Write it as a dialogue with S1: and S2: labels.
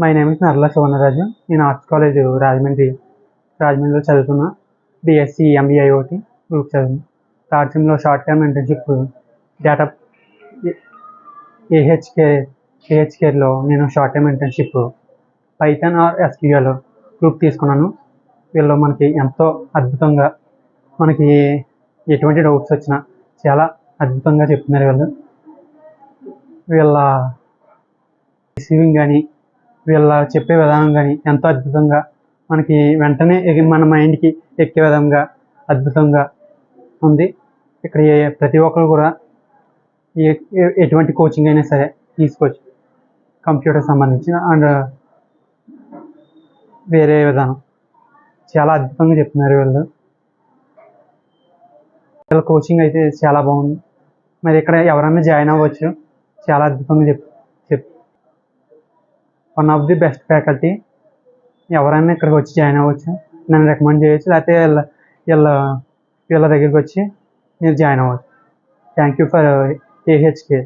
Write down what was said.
S1: My name is Narla Suvarnaraju. నేను arts college రాజమండ్రిలో చదువుతున్నా. బీఎస్సీ ఎంబీఐఓటీ గ్రూప్ చదువుతున్నా. థర్డ్ సెమ్లో షార్ట్ టర్మ్ ఇంటర్న్షిప్ డేటా ఏహెచ్కేర్లో నేను short term internship Python R SQL group తీసుకున్నాను. వీళ్ళు మనకి ఎంతో అద్భుతంగా మనకి ఎటువంటి డౌట్స్ వచ్చినా చాలా అద్భుతంగా చెప్తున్నారు. వీళ్ళ రిసీవింగ్ కానీ వీళ్ళ చెప్పే విధానం కానీ ఎంతో అద్భుతంగా మనకి వెంటనే మన మైండ్కి ఎక్కే విధంగా అద్భుతంగా ఉంది. ఇక్కడ ప్రతి ఒక్కరు కూడా ఎటువంటి కోచింగ్ అయినా సరే తీసుకోవచ్చు. కంప్యూటర్ సంబంధించిన అండ్ వేరే విధానం చాలా అద్భుతంగా చెప్తున్నారు. వీళ్ళ కోచింగ్ అయితే చాలా బాగుంది. మరి ఇక్కడ ఎవరైనా జాయిన్ అవ్వచ్చు. చాలా అద్భుతంగా చెప్ one of the best faculty. ఎవరైనా ఇక్కడికి వచ్చి జాయిన్ అవ్వచ్చు. నన్ను రికమెండ్ చేయొచ్చు, లేకపోతే వీళ్ళ దగ్గరికి వచ్చి మీరు జాయిన్ అవ్వచ్చు. Thank you for ఏహెచ్కే.